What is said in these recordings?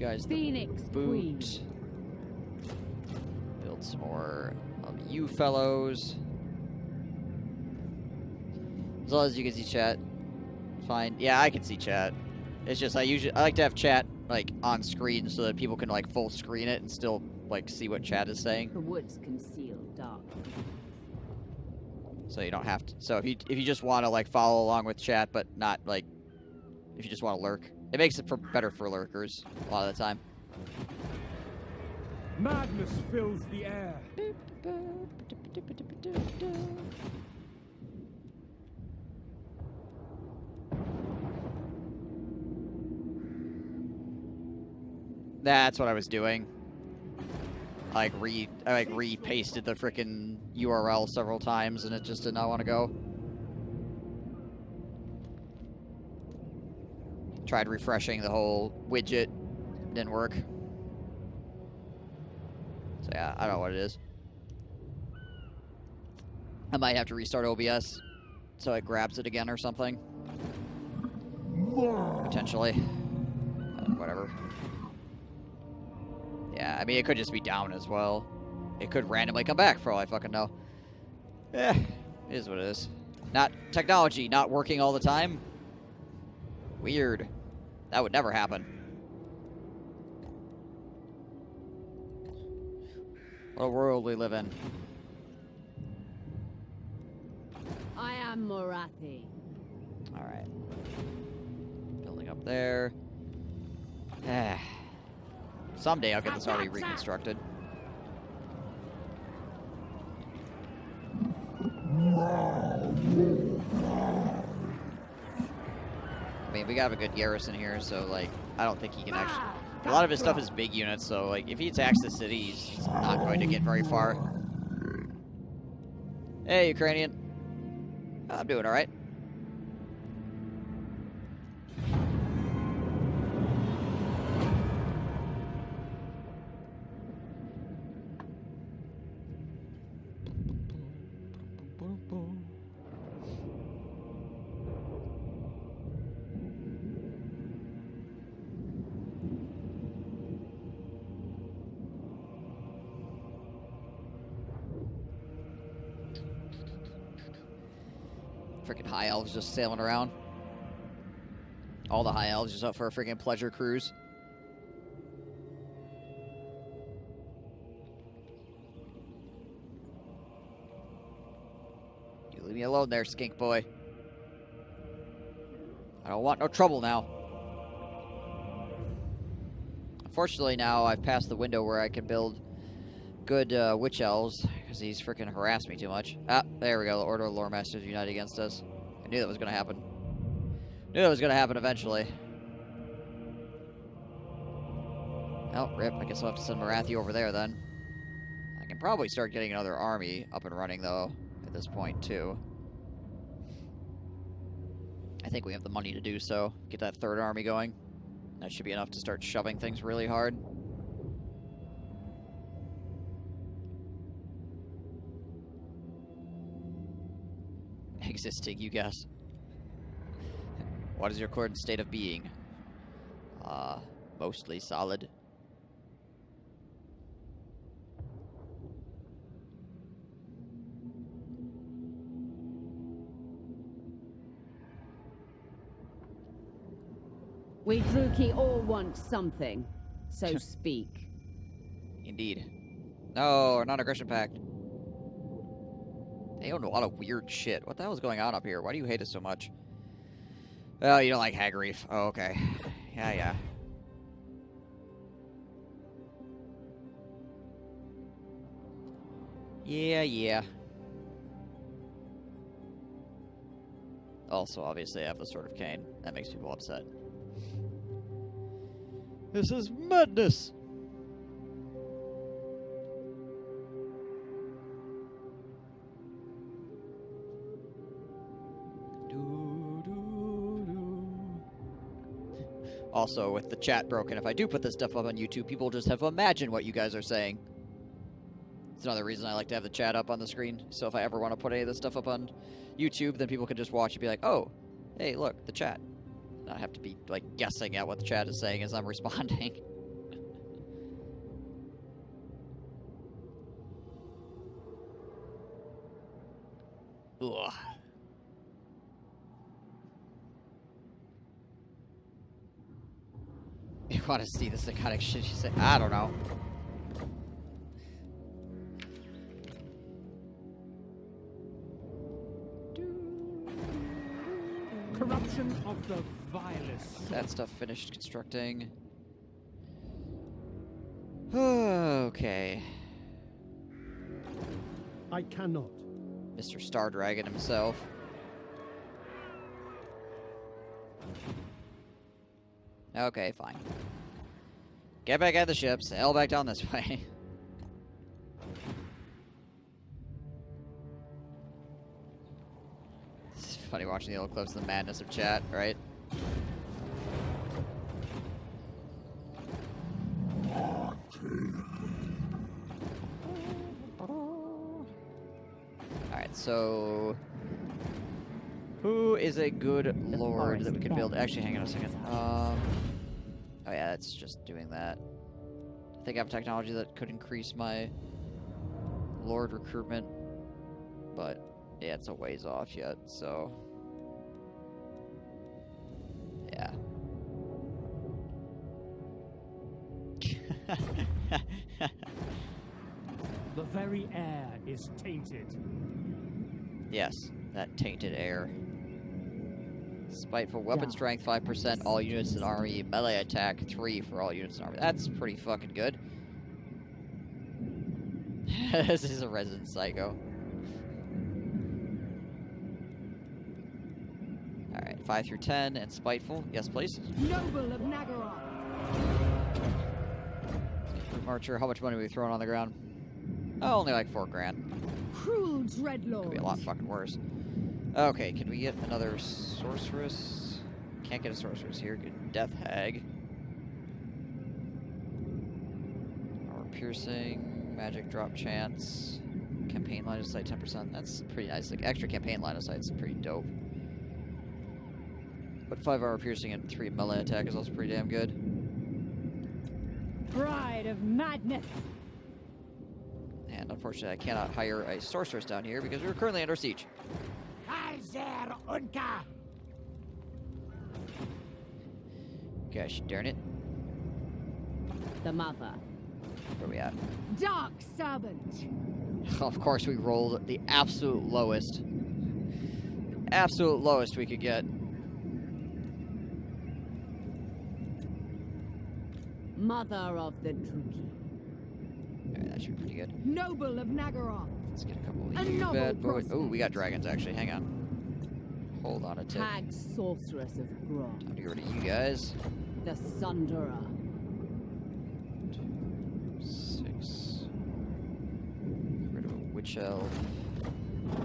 guys Phoenix boot. Queen. Build some more of you fellows. As long as you can see chat. Fine. Yeah, I can see chat. It's just I like to have chat like on screen so that people can like full screen it and still like see what chat is saying. The woods conceal dark. So you don't have to. So if you just want to like follow along with chat, but not like if you just want to lurk, it makes it better for lurkers a lot of the time. Madness fills the air. That's what I was doing. I re-pasted the frickin' URL several times and it just did not want to go. Tried refreshing the whole widget, didn't work. So yeah, I don't know what it is. I might have to restart OBS so it grabs it again or something. Potentially. Whatever. Yeah, I mean, it could just be down as well. It could randomly come back for all I fucking know. Eh, it is what it is. Not technology not working all the time. Weird. That would never happen. What a world we live in. I am Morathi. Alright. Building up there. Someday I'll get this already reconstructed. I mean, we got a good garrison here, so, like, I don't think he can actually... A lot of his stuff is big units, so, like, if he attacks the city, he's not going to get very far. Hey, Ukrainian. I'm doing alright. Freaking high elves just sailing around. All the high elves just up for a freaking pleasure cruise. You leave me alone there, skink boy. I don't want no trouble now. Unfortunately, now I've passed the window where I can build good witch elves because he's freaking harassed me too much. Ah, there we go. The Order of Lore Masters unite against us. I knew that was going to happen. Knew that was going to happen eventually. Oh, rip. I guess I'll have to send Morathi over there then. I can probably start getting another army up and running, though, at this point, too. I think we have the money to do so. Get that third army going. That should be enough to start shoving things really hard. Existing, you guess. What is your current state of being? Mostly solid. We Druki all want something, so speak. Indeed. No, non-aggression pact. They own a lot of weird shit. What the hell is going on up here? Why do you hate us so much? Oh, you don't like hag reef. Oh, okay. Yeah, yeah. Yeah, yeah. Also, obviously, I have the Sword of Cain. That makes people upset. This is madness! Also, with the chat broken, if I do put this stuff up on YouTube, people just have to imagine what you guys are saying. It's another reason I like to have the chat up on the screen. So if I ever want to put any of this stuff up on YouTube, then people can just watch and be like, oh, hey, look, the chat. Not have to be, like, guessing at what the chat is saying as I'm responding. Ugh. You want to see the psychotic shit she said? I don't know. Corruption of the vilest. That stuff finished constructing. Okay. I cannot. Mr. Star Dragon himself. Okay, fine. Get back at the ship, sail back down this way. It's funny watching the old clips of the madness of chat, right? Alright, so... who is a good lord that we could build? Actually, hang on a second. Oh yeah, it's just doing that. I think I have technology that could increase my lord recruitment, but yeah, it's a ways off yet, so yeah. The very air is tainted. Yes, that tainted air. Spiteful weapon strength 5%, all units in army, melee attack 3 for all units in army. That's pretty fucking good. This is a resident psycho. Alright, 5 through 10 and spiteful. Yes, please. Noble of Nagaroth. Archer, how much money are we throwing on the ground? Oh, only like 4 grand. Cruel dreadlord. Could be a lot fucking worse. Okay, can we get another sorceress? Can't get a sorceress here. Good. Death Hag. Armor piercing, magic drop chance, campaign line of sight 10%. That's pretty nice. Like extra campaign line of sight's pretty dope. But 5 armor piercing and 3 melee attack is also pretty damn good. Bride of madness. And unfortunately, I cannot hire a sorceress down here because we're currently under siege. Gosh darn it. The mother. Where are we at? Dark servant. Of course, we rolled the absolute lowest. Absolute lowest we could get. Mother of the Druki. Alright, that should be pretty good. Noble of Nagaroth. Let's get a couple A of you noble bad boys. prospect. Oh, we got dragons actually. Hang on. Hold on a tick. Hag sorceress of Groth. Time to get rid of you guys. The Sunderer. 6. Get rid of a witch elf. And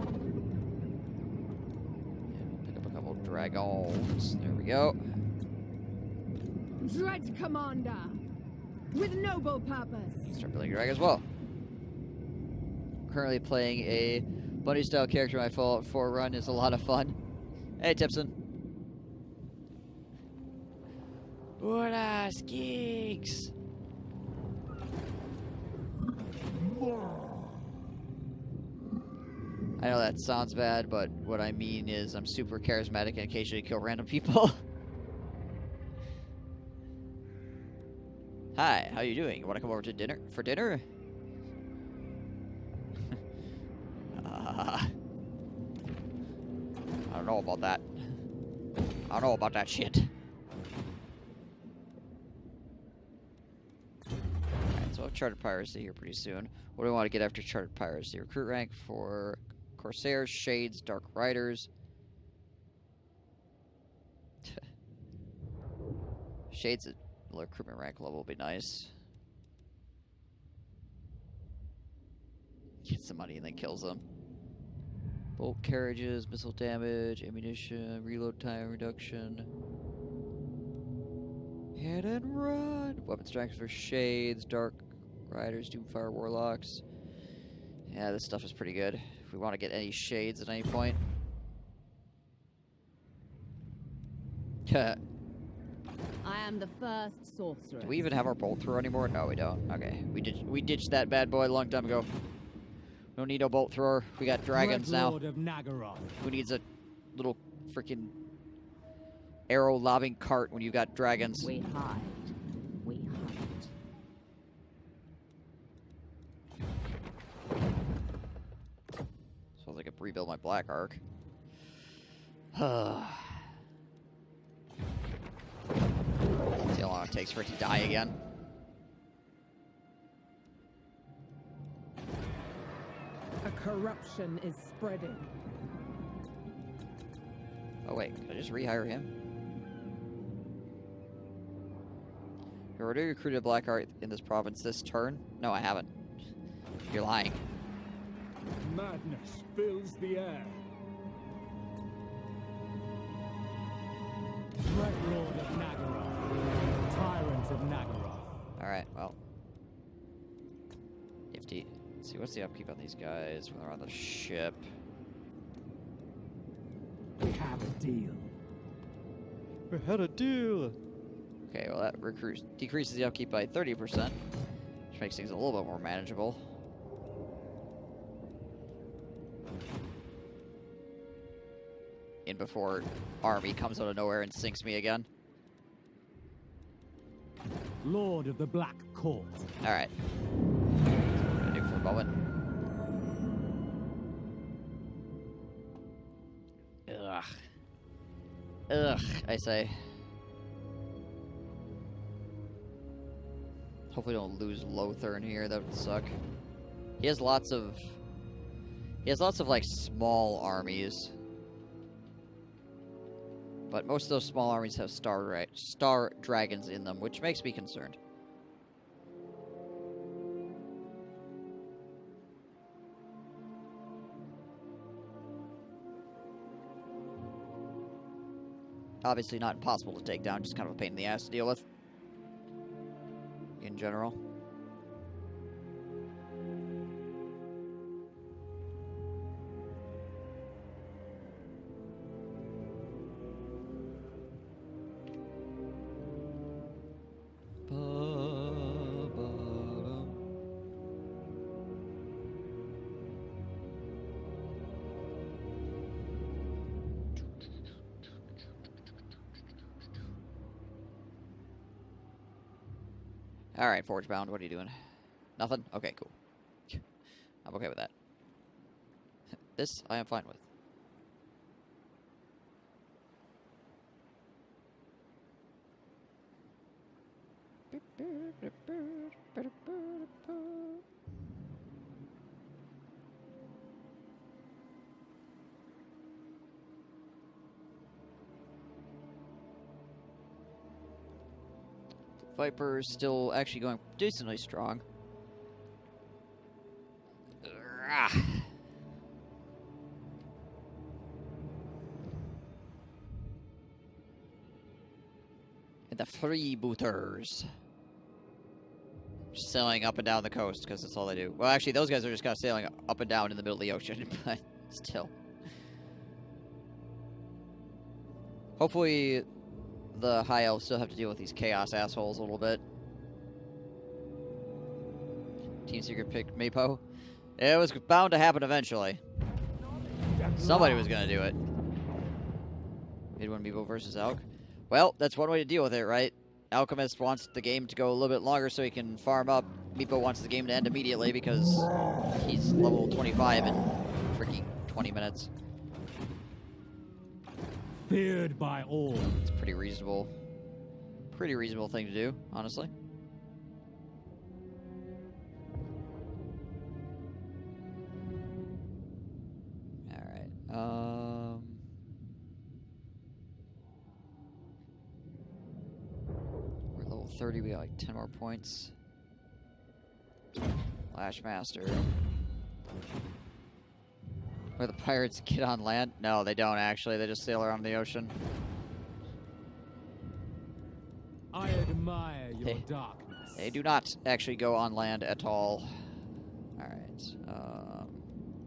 we'll pick up a couple of dragons. There we go. Dread commander. With noble purpose. Start building a drag as well. Currently playing a bunny style character in my Fallout 4 run is a lot of fun. Hey Tipson. Hola, skeeks. I know that sounds bad, but what I mean is I'm super charismatic and occasionally kill random people. Hi, how you doing? You want to come over to dinner for dinner? I don't know about that. I don't know about that shit. Alright, so I'll have chartered piracy here pretty soon. What do I want to get after chartered piracy? Recruit rank for Corsairs, Shades, Dark Riders. Shades at recruitment rank level will be nice. Gets some money and then kills them. Bolt carriages, missile damage, ammunition, reload time reduction. Hit and run! Weapon strength for Shades, Dark Riders, Doomfire Warlocks. Yeah, this stuff is pretty good. If we want to get any Shades at any point. I am the first sorceress. Do we even have our bolt thrower anymore? No, we don't. Okay, we ditched that bad boy a long time ago. We don't need a bolt thrower. We got dragons now. Lord of Nagaroth. Who needs a little freaking arrow lobbing cart when you've got dragons? We hide. We hunt. So I could rebuild my black arc. See how long it takes for it to die again. A corruption is spreading. Oh wait, could I just rehire him? You already recruited a black art in this province this turn? No, I haven't. You're lying. Madness fills the air. Dread Lord of Nagaroth. Tyrant of Nagaroth. Alright, well. Nifty. Let's see, what's the upkeep on these guys when they're on the ship? We have a deal. We had a deal! Okay, well that decreases the upkeep by 30%, which makes things a little bit more manageable. In before army comes out of nowhere and sinks me again. Lord of the Black Court. Alright. That's what we're gonna do for a moment. Ugh. Ugh, I say. Hopefully don't lose Lothar in here, that would suck. He has lots of like small armies. But most of those small armies have star dragons in them, which makes me concerned. Obviously not impossible to take down, just kind of a pain in the ass to deal with. In general. Alright, Forge Bound, what are you doing? Nothing? Okay, cool. I'm okay with that. This, I am fine with. Viper's still actually going decently strong. And the freebooters. Sailing up and down the coast, because that's all they do. Well, actually, those guys are just kind of sailing up and down in the middle of the ocean, but still. Hopefully, the High Elves still have to deal with these Chaos assholes a little bit. Team Secret picked Mapo. It was bound to happen eventually. Somebody was going to do it. Mid 1 Meepo versus Alk. Well, that's one way to deal with it, right? Alchemist wants the game to go a little bit longer so he can farm up. Meepo wants the game to end immediately because he's level 25 in freaking 20 minutes. Feared by all. It's pretty reasonable thing to do, honestly. Alright, we're level 30, we got like 10 more points. Lash Master. Where the pirates get on land? No, they don't actually. They just sail around the ocean. I admire your darkness. They do not actually go on land at all. Alright.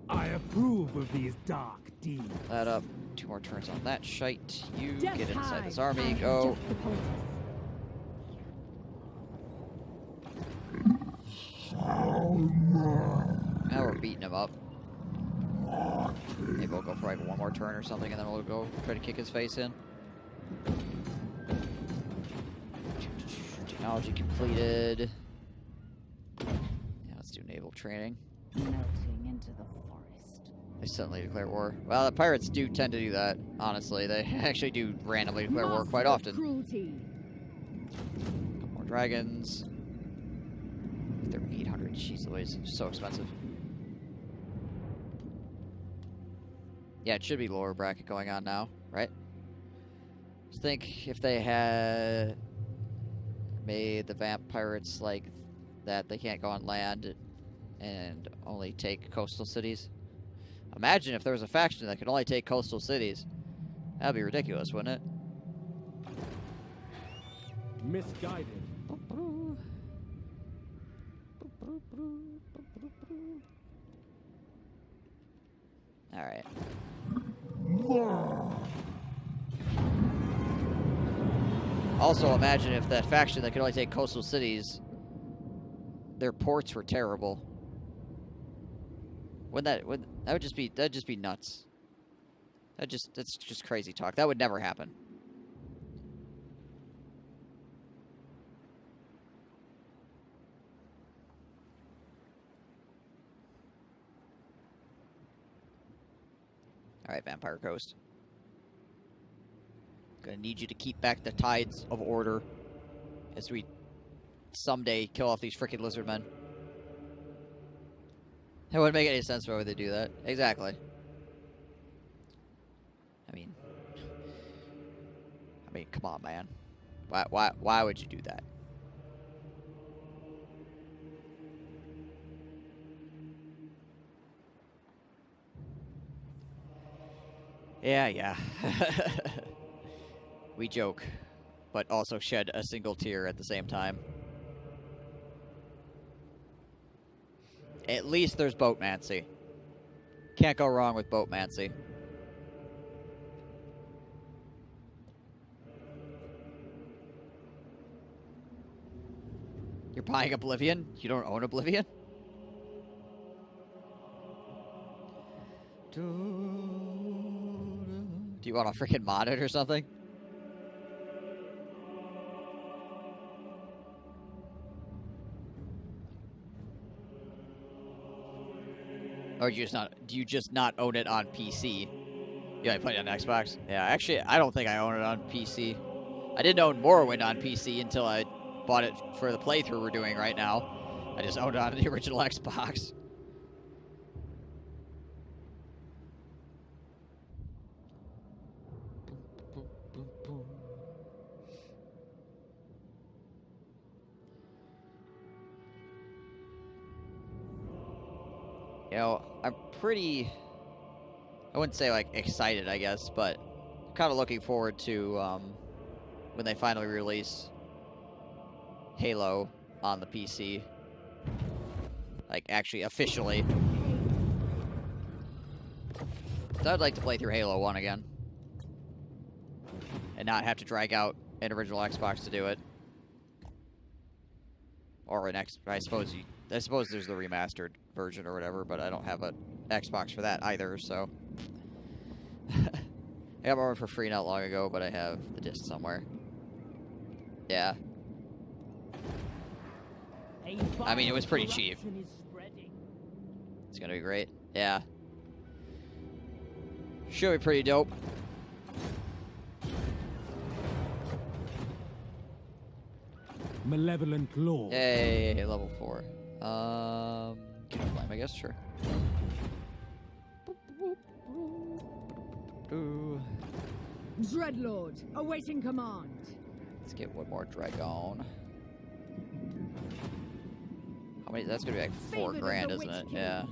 I approve of these dark deeds. That up. 2 more turns on that shite. You Death get inside high. this army. I Go. adjust the poultice. Now we're beating him up. Maybe we'll go for like one more turn or something, and then we'll go try to kick his face in. Technology completed. Yeah, let's do naval training. Melting into the forest. They suddenly declare war. Well, the pirates do tend to do that, honestly. They actually do randomly declare war quite often. Cruelty. Couple more dragons. They're 800. Jeez Louise, so expensive. Yeah, it should be lower bracket going on now, right? Just think if they had made the vamp pirates like that, they can't go on land and only take coastal cities. Imagine if there was a faction that could only take coastal cities. That'd be ridiculous, wouldn't it? Misguided. Alright. Also, imagine if that faction that could only take coastal cities, their ports were terrible. That'd just be nuts. That's just crazy talk. That would never happen. Alright, Vampire Coast. Gonna need you to keep back the tides of order as we someday kill off these freaking lizard men. It wouldn't make any sense why would they do that. Exactly. I mean, come on, man. Why would you do that? Yeah. We joke, but also shed a single tear at the same time. At least there's boatmancy. Can't go wrong with boatmancy. You're buying Oblivion? You don't own Oblivion? Do you want to freaking mod it or something? Or do you just not own it on PC? Yeah, I play it on Xbox. Yeah, actually, I don't think I own it on PC. I didn't own Morrowind on PC until I bought it for the playthrough we're doing right now. I just owned it on the original Xbox. You know, I'm pretty, I wouldn't say like excited, I guess, but kind of looking forward to when they finally release Halo on the PC. Like, actually, officially. So I'd like to play through Halo 1 again. And not have to drag out an original Xbox to do it. Or an I suppose there's the remastered version or whatever, but I don't have an Xbox for that either, so. I got one for free not long ago, but I have the disc somewhere. Yeah. I mean, it was pretty cheap. It's gonna be great. Yeah. Should be pretty dope. Malevolent Lord. Yay, level 4. Can you flame, I guess? Sure. Dreadlord, awaiting command. Let's get one more dragon. How many? That's gonna be like 4 grand, isn't it? Yeah.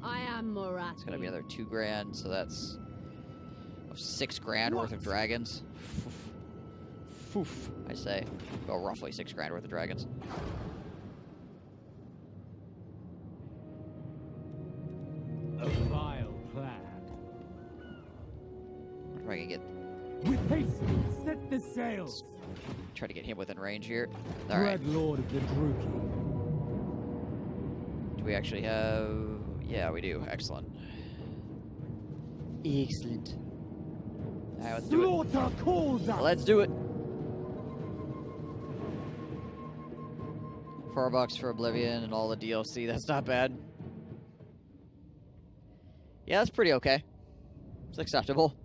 I am Morat. It's gonna be another 2 grand, so that's 6 grand worth of dragons. Foof, I say. Well, roughly 6 grand worth of dragons. A vile plan. What am I gonna get? With haste, set the sails. Try to get him within range here. All right. Dread Lord of the Druki. Do we actually have? Yeah, we do. Excellent. Excellent. Alright, let's do it. Slaughter calls us. Let's do it. $4 for Oblivion and all the DLC. That's not bad. Yeah, that's pretty okay. It's acceptable.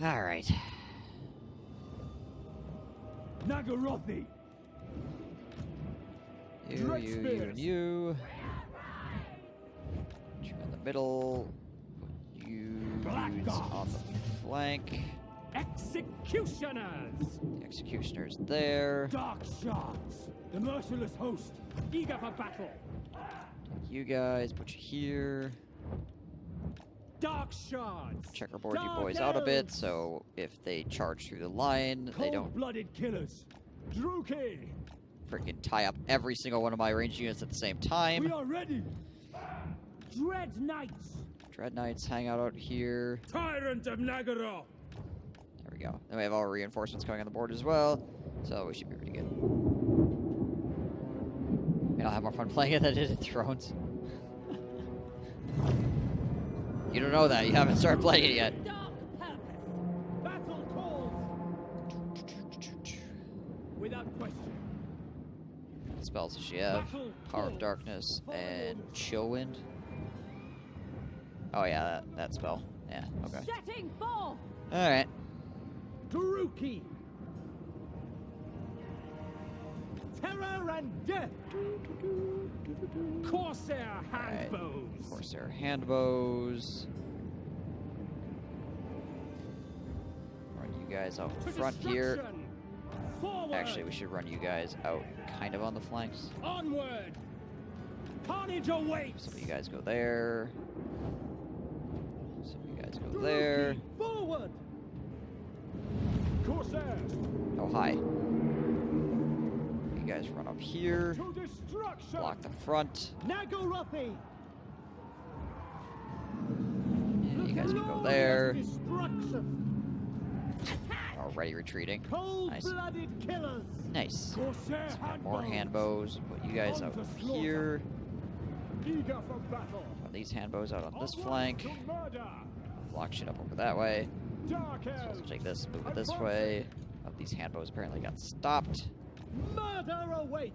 All right. Nagarothi. You, and you. You in the middle. You on the flank. Executioners. The executioner's there. Dark shards. The merciless host, eager for battle. You guys, put you here. Dark shards. Checkerboard you boys out a bit, so if they charge through the line, they don't Cold-blooded killers. Druki. freaking tie up every single one of my ranged units at the same time. We are ready. Dread Knights. Dread Knights hang out here. Tyrant of Nagaroth. There we go. Then we have all our reinforcements coming on the board as well, so we should be pretty good. And I'll have more fun playing it than I did in Thrones. You don't know that. You haven't started playing it yet. Dark purpose. Battle calls. Without question. What spells does she have? Battle Power of calls. Darkness and Chill Wind. Oh yeah, that spell. Yeah, okay. Setting forth. Alright. Druki. Terror and death. Corsair handbows. Corsair handbows. Run you guys out To front here. destruction. Forward. Actually, we should run you guys out kind of on the flanks. Onward. Carnage awaits. Some of you guys go there. Some of you guys go there. Druki, forward. Corsairs. Oh, hi. You guys run up here. To destruction. Block the front. Nagarothi. And you guys can go there. Destruction. Already retreating. Nice. Cold-blooded killers. Nice. Corsair So we got more handbows. handbows. Put you guys out here. Eager for battle. Put these handbows out on this Onward flank. to murder. Block shit up over that way. Dark So elves. let's take this, move it this way. Oh, these handbows apparently got stopped. Murder awaits.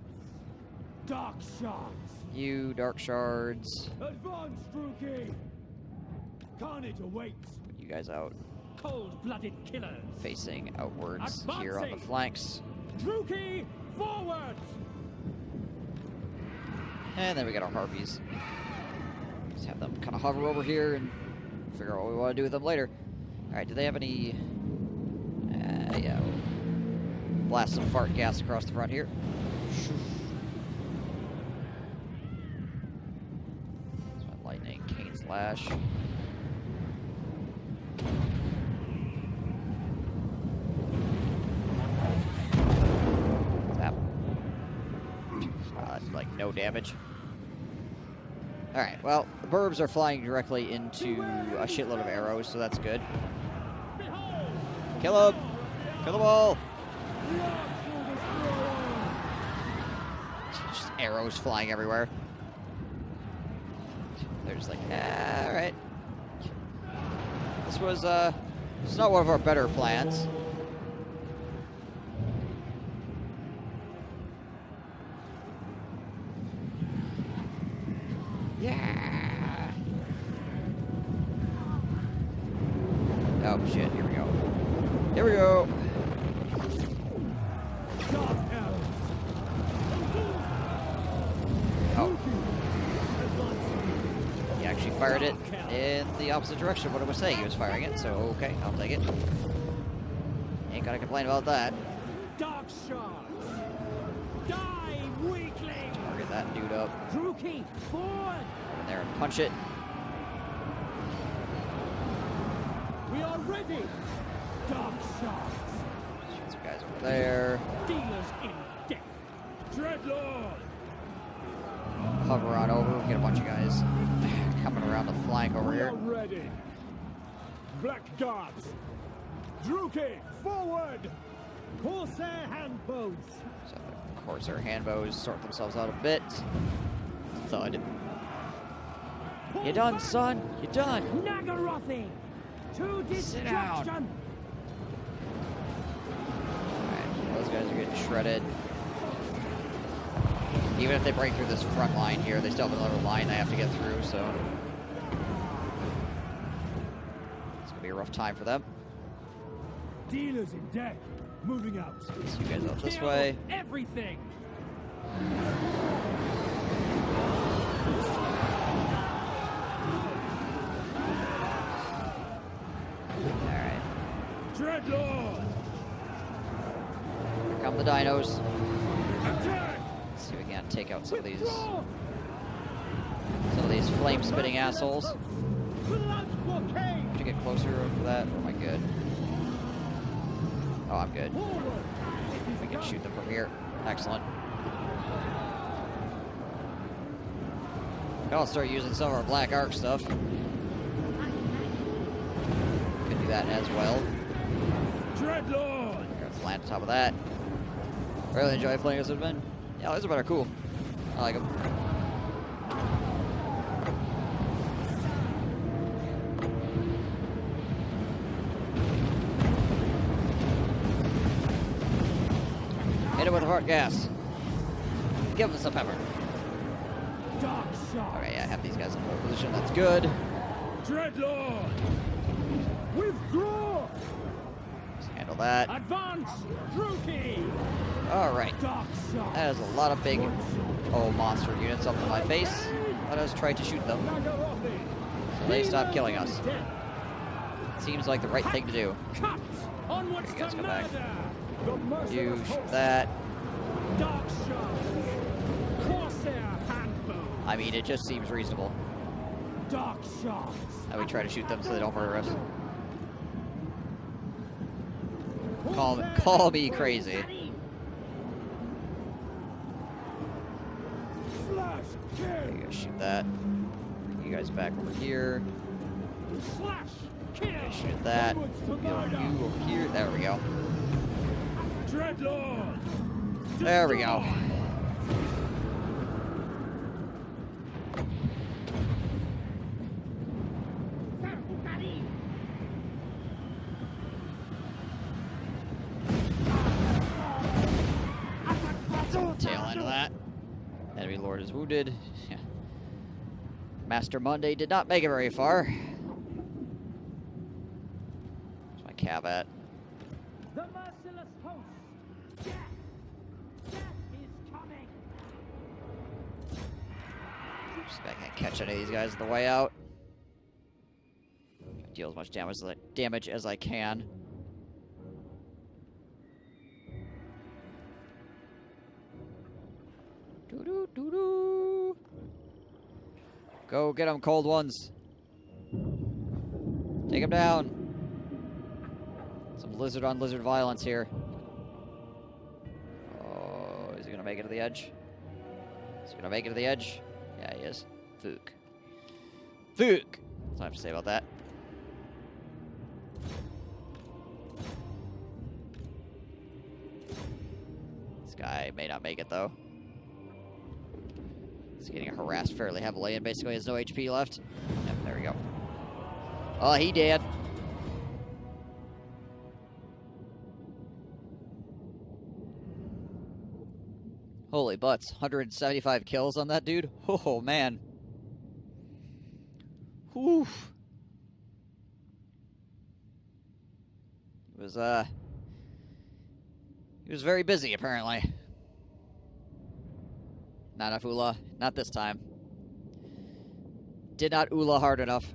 Dark shards. You, Dark Shards. Advance, Druki. Carnage awaits. Put you guys out Cold-blooded killers. facing outwards here on the Advancing. flanks. Druki, forward. And then we got our Harpies. Just have them kind of hover over here and figure out what we want to do with them later. Alright, do they have any... yeah. We'll blast some fart gas across the front here. That's my lightning, cane slash. Zap. Like no damage. Alright, well, the burbs are flying directly into a shitload of arrows, so that's good. Behold. Kill them! Kill them all! Just arrows flying everywhere. They're just like, alright. This was, this is not one of our better plans. Yeah! Oh shit, here we go. Here we go! Dark elves. Oh. He actually fired it in the opposite direction of what I was saying he was firing it, so okay, I'll take it. Ain't gonna complain about that. Dark shards. Die, weakling. Target that dude up. Druki, forward. Go in there and punch it. We are ready. Dark shards. Shoot some guys over there. Dealers in death. Dreadlord. hover on over. We get a bunch of guys coming around the flank over We here. are ready. Black Guards. Druki, forward! Corsair handbows. So the Corsair handbows sort themselves out a bit. Thud. You done, son? You done? Nagarothi! To Sit down. destruction! Alright, those guys are getting shredded. Even if they break through this front line here, they still have another line they have to get through, so it's gonna be a rough time for them. Dealers in deck. Moving out. So you guys out this Kill way. everything. Alright. Dreadlord. Here come the dinos. Attack. Let's see if we can take out some of these flame spitting assholes. Blood blockade. To get closer for that, or am I good? Oh, I'm good. Forward. We can shoot them from here. Excellent. I'll start using some of our black arc stuff. Could do that as well. Dreadlord. Let's land on top of that. Really enjoy playing as Lizardmen. Yeah, Lizardmen are cool. I like them. Hit it with heart gas. Give them some pepper. Dark shot. Okay, yeah, I have these guys in pole position. That's good. Dreadlord. Withdraw. Just handle that. Advance. Druki. All right. Dark shot. That is a lot of big monster units up in my face. Let us try to shoot them Nagarothi. so they stop killing us. Death. Seems like the right thing to do. Cut. Onwards Here you guys to come back. murder. The You merciless shoot host. that. Dark shot. Corsair handbow. I mean, it just seems reasonable Dark shots. that we try to shoot them so they don't murder us. Call me crazy. Slash kill. You guys shoot that. Bring you guys back over here. Slash kill. You guys shoot that. Onwards to You murder. over here. There we go. Dreadlord. There we go. Tail end of that. Enemy Lord is wounded. Master Monday did not make it very far. Where's my cav at? The merciless host. Death. Death is coming. Just I can't catch any of these guys on the way out. Deal as much damage as I can. Doo-doo-doo-doo. Go get them, cold ones. Take them down. Some lizard on lizard violence here. Oh, is he gonna make it to the edge? Is he gonna make it to the edge? Yeah, he is. Fook. Fook! That's all I have to say about that. This guy may not make it, though. He's getting harassed fairly heavily and basically has no HP left. Yep, there we go. Oh, he did. Holy butts. 175 kills on that dude? Oh, man. Whew. He was very busy, apparently. Not enough Ula. Not this time. Did not Ula hard enough.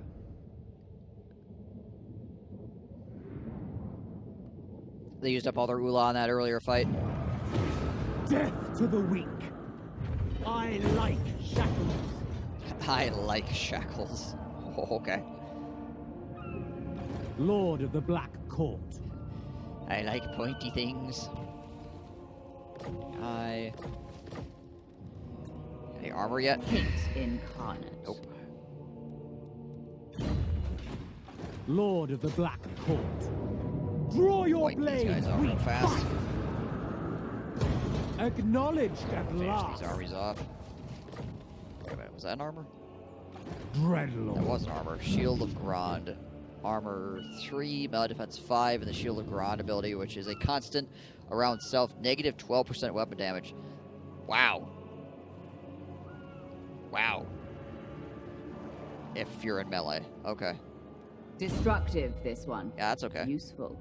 They used up all their Ula on that earlier fight. Death to the weak. I like shackles. I like shackles. Oh, okay. Lord of the Black Court. I like pointy things. Any armor yet? Hate incarnate. Nope. Lord of the Black Court. Draw your Wipe these blades, guys out real we fast. fight. Acknowledged at Finish last. these armies off. Wait a minute, was that an armor? Dreadlord. That was an armor. Shield of Grand. Armor 3, melee defense 5, and the Shield of Grand ability, which is a constant around self, negative 12% weapon damage. Wow. Wow. If you're in melee. Okay. Destructive, this one. Yeah, that's okay. Useful.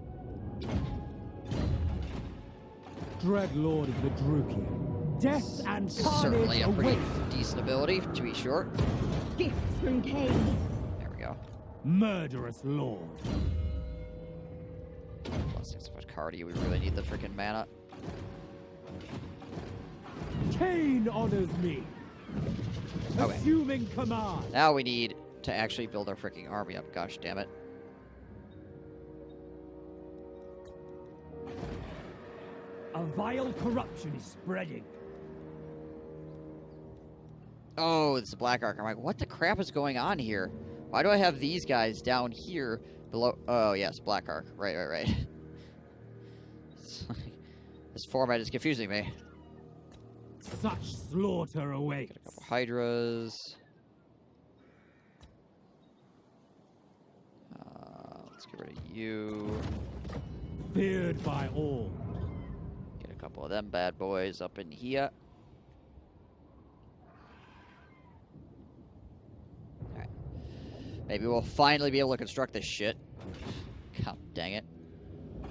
Dreadlord of the Druki. Death and Certainly carnage a pretty await. decent ability, to be short. Gifts from Cain. There we go. Murderous Lord. Blessings of Cardi, we really need the freaking mana. Cain honors me. Okay. Assuming command. Now we need to actually build our freaking army up. Gosh damn it. A vile corruption is spreading. Oh, it's a Black Ark. I'm like, what the crap is going on here? Why do I have these guys down here below? Oh, yes, Black Ark. Right. This format is confusing me. Such slaughter awaits. Get a couple Hydras. Let's get rid of you. Feared by all. Get a couple of them bad boys up in here. Alright. Maybe we'll finally be able to construct this shit. God dang it.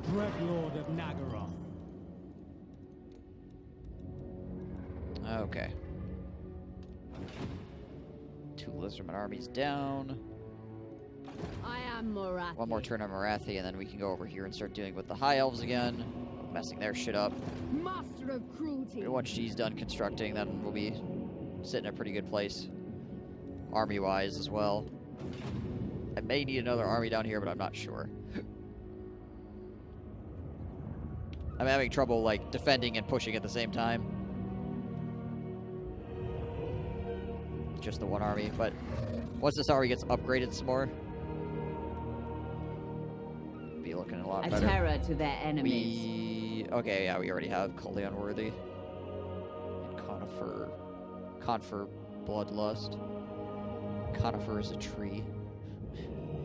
Dreadlord of Nagaroth. Okay. 2 Lizardman armies down. I am Morathi. One more turn on Morathi, and then we can go over here and start dealing with the High Elves again. Messing their shit up. Master of cruelty. Once she's done constructing, then we'll be sitting in a pretty good place. Army-wise as well. I may need another army down here, but I'm not sure. I'm having trouble, like, defending and pushing at the same time. Just the one army, but once this army gets upgraded some more, be looking a lot A better. terror to their enemies. Okay, yeah, we already have Cully Unworthy. And Conifer Bloodlust. Conifer is a tree.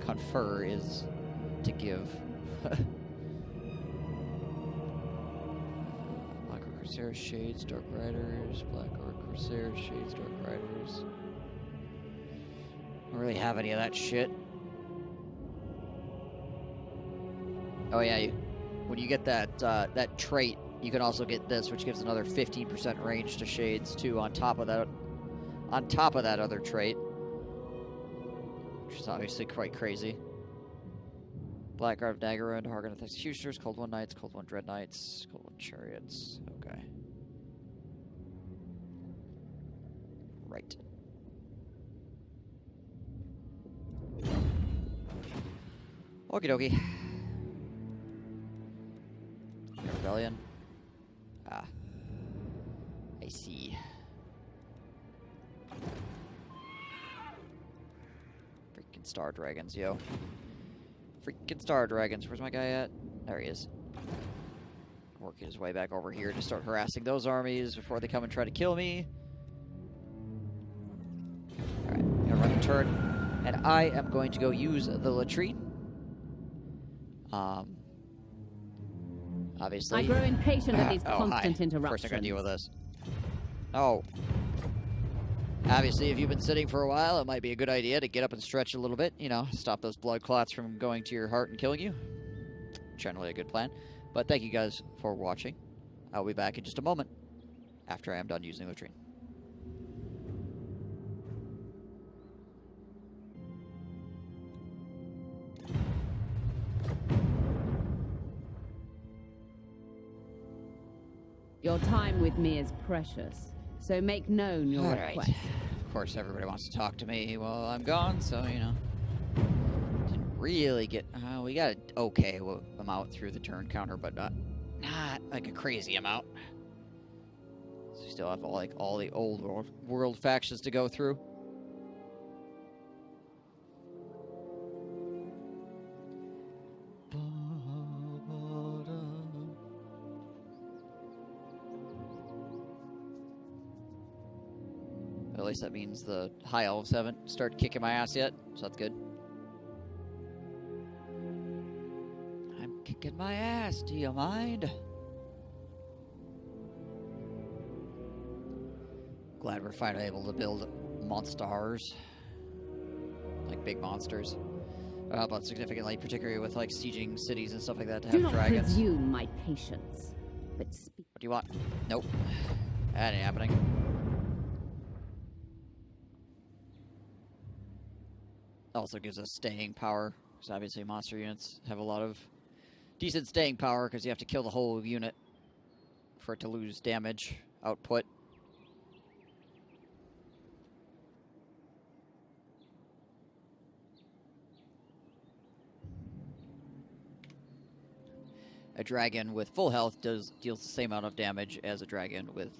Confer is to give. Black Orc Corsair, Shades, Dark Riders, Black Orc Corsair, Shades, Dark Riders. Don't really have any of that shit. Oh yeah, when you get that that trait, you can also get this, which gives another 15% range to Shades too. On top of that other trait, which is obviously quite crazy. Blackguard of Daggerund, Hargan of Executioners, Cold One Knights, Cold One Dread Knights, Cold One Chariots. Okay. Right. Okie dokie. Rebellion. Ah. I see. Freaking Star Dragons, yo. Freaking Star Dragons. Where's my guy at? There he is. Working his way back over here to start harassing those armies before they come and try to kill me. Alright, I'm gonna run the turn. And I am going to go use the latrine. Obviously. I grow impatient at these oh, constant hi. interruptions. Of course I'm gonna deal with this. Oh. Obviously, if you've been sitting for a while, it might be a good idea to get up and stretch a little bit. You know, stop those blood clots from going to your heart and killing you. Generally a good plan. But thank you guys for watching. I'll be back in just a moment after I am done using the latrine. Your time with me is precious, so make known your request. Of course, everybody wants to talk to me while I'm gone, so, you know. Didn't really get... we got an okay amount through the turn counter, but not like a crazy amount. So still have all the old world factions to go through. At least that means the high elves haven't started kicking my ass yet, so that's good. I'm kicking my ass, do you mind? Glad we're finally able to build monsters. Like big monsters. But significantly, particularly with like sieging cities and stuff like that, to have Do not dragons. presume my patience, but speak. What do you want? Nope. That ain't happening. Also gives us staying power, because obviously monster units have a lot of decent staying power, because you have to kill the whole unit for it to lose damage output. A dragon with full health deals the same amount of damage as a dragon with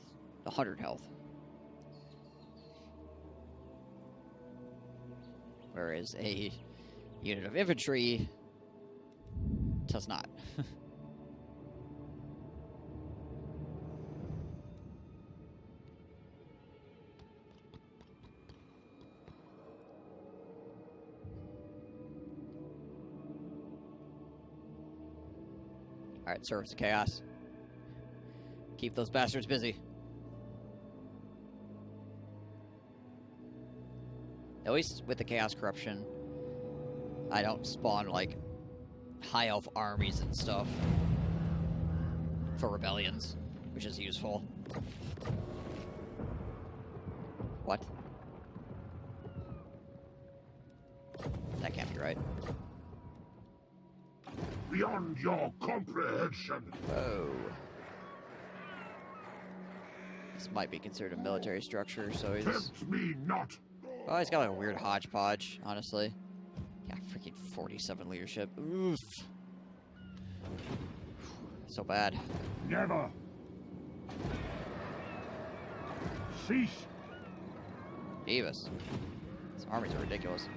100 health. Whereas a unit of infantry does not. Alright, Servants of Chaos. Keep those bastards busy. At least with the Chaos Corruption, I don't spawn, like, high elf armies and stuff for rebellions, which is useful. What? That can't be right. Beyond your comprehension. Whoa. This might be considered a military structure, so he's... Tempt me not. Oh, he's got like a weird hodgepodge, honestly. Yeah, freaking 47 leadership. Oof. So bad. Never. Cease. Davis. These armies are ridiculous.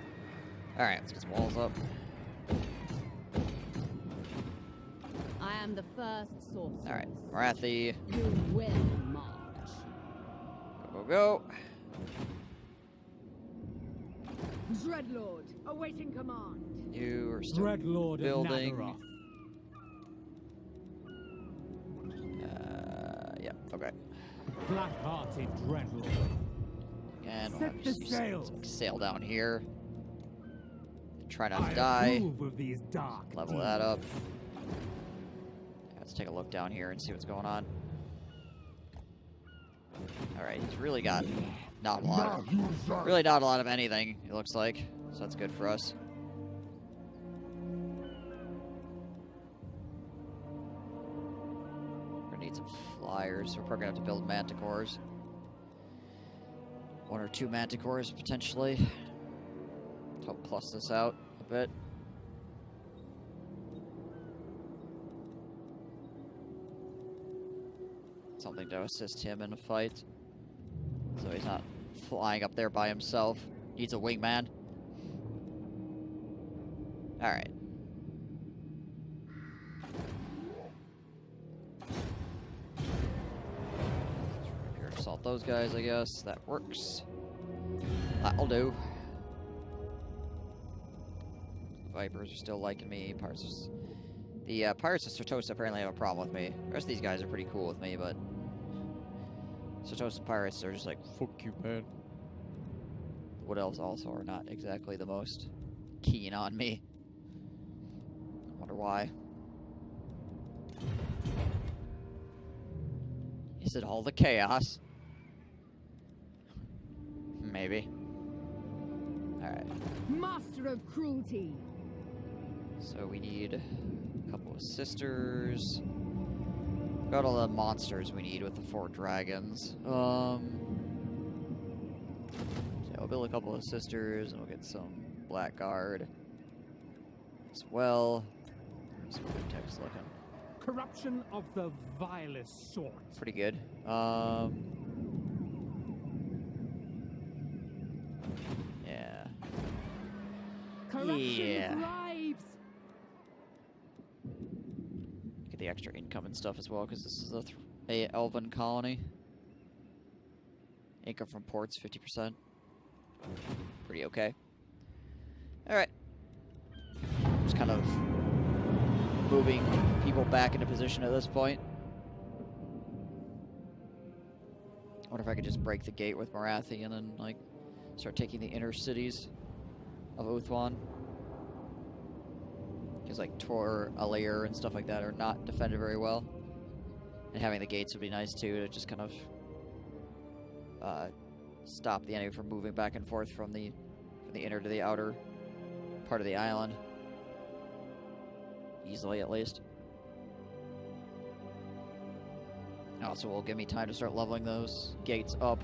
Alright, let's get some walls up. I am the first sorceress. Alright, Marathi. You will march. Go, go, go. Dreadlord, awaiting command. You are still Dreadlord building. of Nagaroth. Yeah, okay. Black-hearted Dreadlord. And we'll Set have the just sails. sail down here. Try not I to die. approve of these dark Level deeds. that up. Let's take a look down here and see what's going on. Alright, he's really got not a lot of, really not a lot of anything, it looks like. So that's good for us. We're gonna need some flyers, so we're probably gonna have to build manticores. 1 or 2 manticores, potentially. To help plus this out a bit. Something to assist him in a fight. So he's not flying up there by himself. Needs a wingman. Alright. Here, assault those guys, I guess. That works. That'll do. Vipers are still liking me. The Pirates of Certosa apparently have a problem with me. The rest of these guys are pretty cool with me, but Certosa Pirates are just like, fuck you, man. What else also are not exactly the most keen on me. Wonder why. Is it all the chaos? Maybe. Alright. Master of cruelty. So we need a couple of sisters. Got all the monsters we need with the 4 dragons. So I'll build a couple of sisters, and we'll get some blackguard as well. See what the text looking. Corruption of the vilest sort. Pretty good. Yeah. thrives. Get the extra income and stuff as well, because this is a elven colony. Income from ports, 50%. Pretty okay. Alright. Just kind of moving people back into position at this point. I wonder if I could just break the gate with Marathi and then, like, start taking the inner cities of Uthwan. Because, like, Tor, Alir, and stuff like that are not defended very well. And having the gates would be nice, too, to just kind of stop the enemy from moving back and forth from the inner to the outer part of the island. Easily, at least. Also will give me time to start leveling those gates up.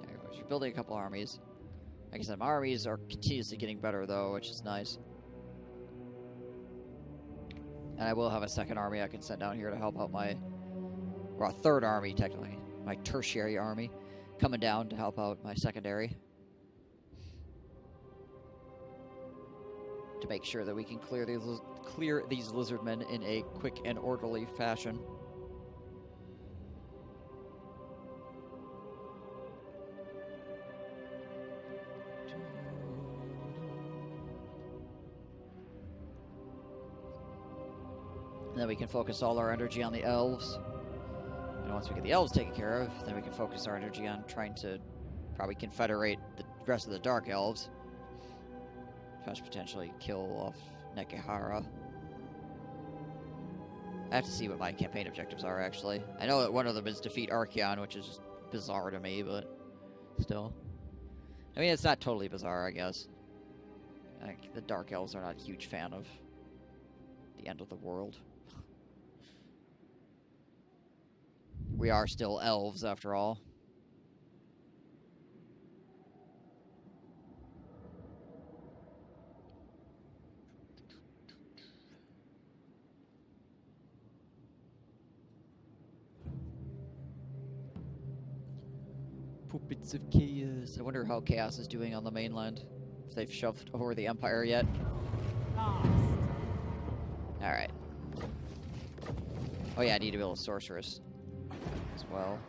Anyways, we're building a couple armies. Like I said, my armies are continuously getting better, though, which is nice. And I will have a second army I can send down here to help out my... Well, a third army, technically. My tertiary army. Coming down to help out my secondary. To make sure that we can clear these lizardmen in a quick and orderly fashion. And then we can focus all our energy on the elves. And once we get the elves taken care of, then we can focus our energy on trying to probably confederate the rest of the Dark Elves. Plus potentially kill off Nekihara. I have to see what my campaign objectives are, actually. I know that one of them is defeat Archeon, which is just bizarre to me, but still. I mean, it's not totally bizarre, I guess. Like, the Dark Elves are not a huge fan of the end of the world. We are still elves, after all. Puppets of Chaos. I wonder how Chaos is doing on the mainland. If they've shoved over the Empire yet. Alright. Oh yeah, I need to build a sorceress as well.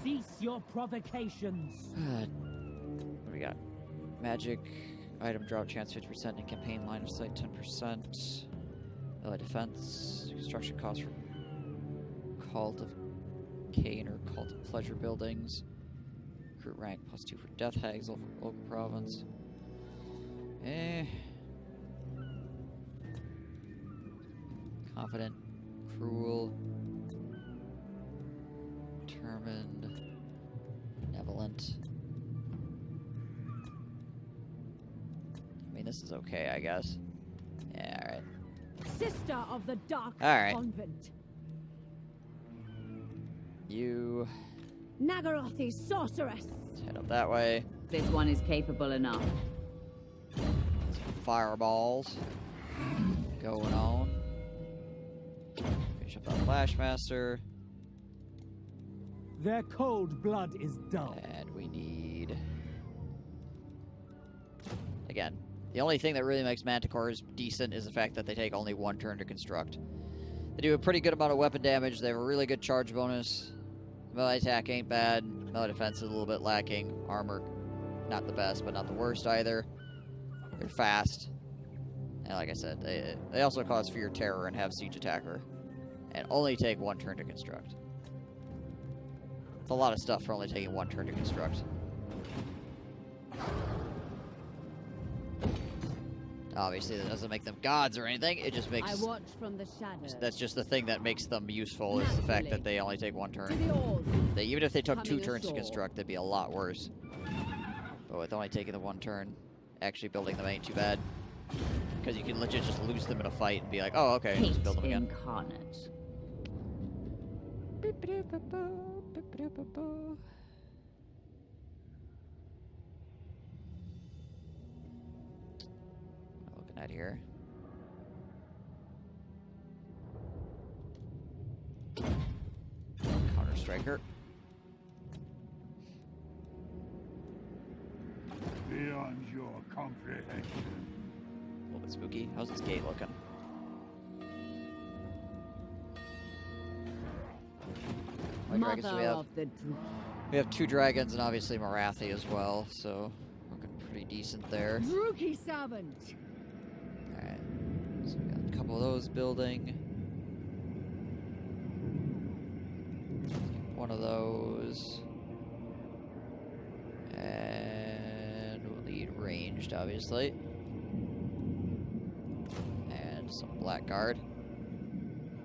Cease your provocations. What do we got? Magic, item drop chance 50%, and campaign line of sight 10%. Melee defense, construction cost for Cult of Cain or Cult of Pleasure buildings. Recruit rank +2 for Death Hags, local province. Confident, cruel, determined, benevolent. I mean, this is okay, I guess. Yeah, alright. Sister of the Dark Alright. Convent. You Nagarothi sorceress. let's head up that way. This one is capable enough. Some fireballs going on. Finish up that Flashmaster. Their cold blood is dull. And we need... Again, the only thing that really makes Manticores decent is the fact that they take only one turn to construct. They do a pretty good amount of weapon damage. They have a really good charge bonus. Melee attack ain't bad. Melee defense is a little bit lacking. Armor, not the best, but not the worst either. They're fast. And like I said, they also cause Fear Terror and have Siege Attacker. And only take one turn to construct. It's a lot of stuff for only taking one turn to construct. Obviously, that doesn't make them gods or anything. It just makes... I watch from the shadows. That's just the thing that makes them useful, is the fact that they only take one turn. To the oars. Even if they took 2 Coming turns to ashore. construct, they'd be a lot worse. But with only taking the 1 turn, actually building them ain't too bad. Because you can legit just lose them in a fight and be like, oh, okay, Hate just build them again. incarnate. Looking at here. striker. Beyond your comprehension. A little bit spooky. How's this gate looking? How many dragons do we have? Of the Druki. We have 2 dragons and obviously Marathi as well, so looking pretty decent there. Druki servant. Alright, so we got a couple of those building. One of those. And we'll need ranged, obviously. And some blackguard.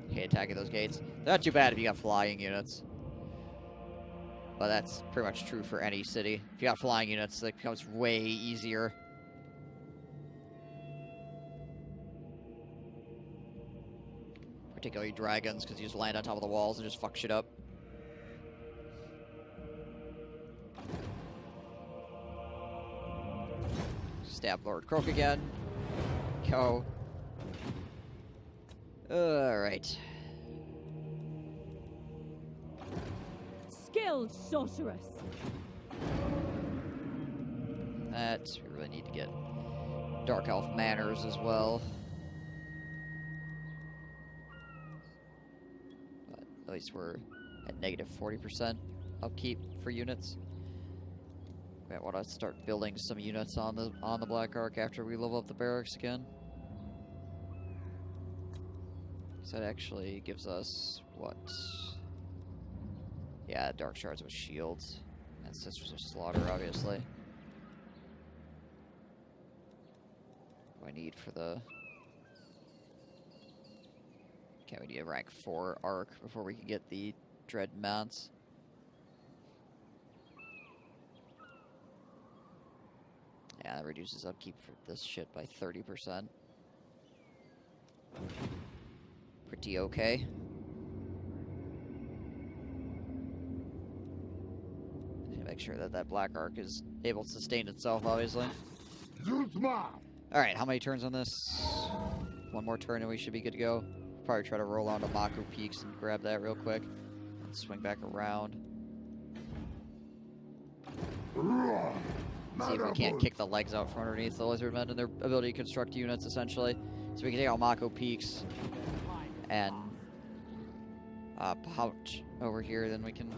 Okay, attacking those gates. They're not too bad if you got flying units. But that's pretty much true for any city. If you got flying units, it becomes way easier. Particularly dragons, because you just land on top of the walls and just fuck shit up. Stab Lord Croak again. Go. Alright. Skilled sorceress. That, we really need to get Dark Elf manners as well. But at least we're at negative 40% upkeep for units. I want to start building some units on the Black Ark after we level up the barracks again. So that actually gives us what? Yeah, dark shards with shields. And Sisters of Slaughter, obviously. What do I need for the... Okay, we need a rank 4 arc before we can get the Dread Mounts. Yeah, that reduces upkeep for this shit by 30%. Pretty okay. Make sure that that Black Ark is able to sustain itself, obviously. Alright, how many turns on this? One more turn and we should be good to go. Probably try to roll onto Maku Peaks and grab that real quick. And swing back around. See if we can't kick the legs out from underneath the Lizardmen and their ability to construct units, essentially. So we can take out Mako Peaks and Pouch over here, then we can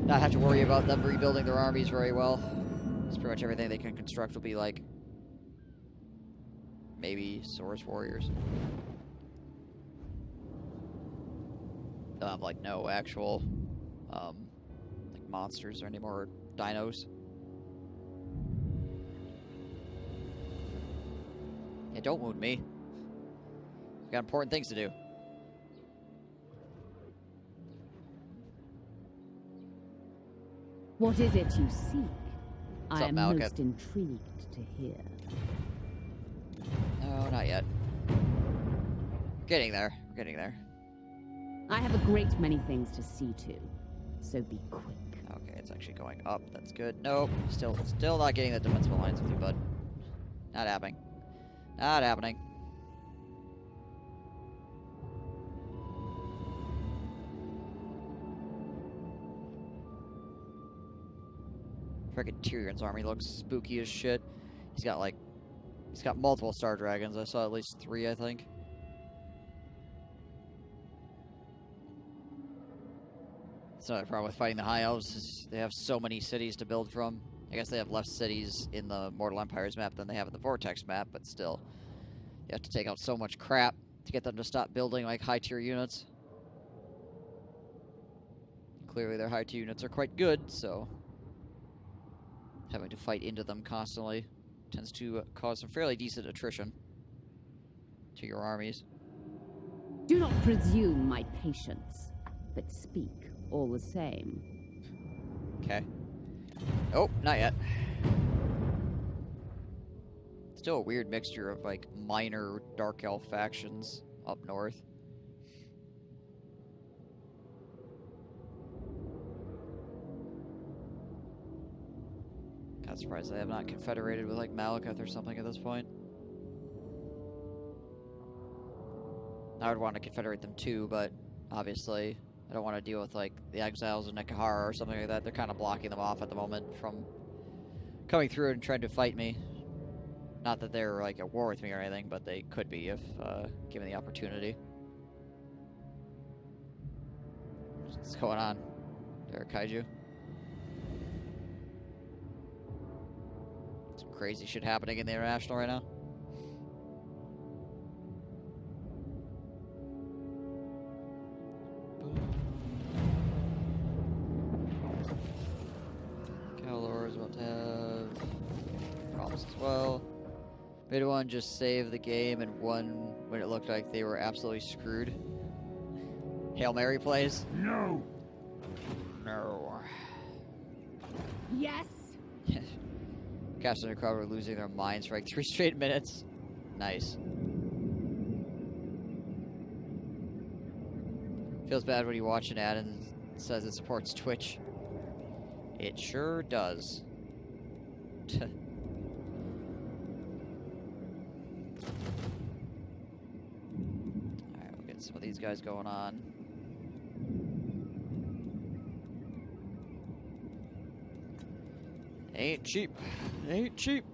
not have to worry about them rebuilding their armies very well. It's pretty much everything they can construct will be like maybe Source Warriors. They'll have like no actual like monsters or any more dinos. Yeah, don't wound me. I've got important things to do. What is it you seek? I up, am Malekith? most intrigued to hear. No, not yet. Getting there. We're getting there. I have a great many things to see to, so be quick. Okay, it's actually going up. That's good. Nope. Still not getting the defensive alliance with you, bud. Not happening. Not happening. Frickin' Tyrion's army looks spooky as shit. He's got multiple Star Dragons. I saw at least 3, I think. That's another problem with fighting the High Elves, is they have so many cities to build from. I guess they have less cities in the Mortal Empires map than they have in the Vortex map, but still. You have to take out so much crap to get them to stop building, like, high-tier units. Clearly their high-tier units are quite good, so having to fight into them constantly tends to cause some fairly decent attrition to your armies. Do not presume my patience, but speak all the same. Okay. Oh, not yet. Still a weird mixture of, like, minor Dark Elf factions up north. Not surprised they have not confederated with, like, Malekith or something at this point. I would want to confederate them too, but obviously. I don't want to deal with, like, the exiles in Nekahara or something like that. They're kind of blocking them off at the moment from coming through and trying to fight me. Not that they're, like, at war with me or anything, but they could be if given the opportunity. What's going on there, Kaiju? Some crazy shit happening in the International right now. Calor is about to have problems as well. Made one just save the game and one when it looked like they were absolutely screwed. Hail Mary plays. No! No. Yes. Captain and crowd were losing their minds for like 3 straight minutes. Nice. Feels bad when you watch an ad and it says it supports Twitch. It sure does. Alright, we'll get some of these guys going on. Ain't cheap. Ain't cheap.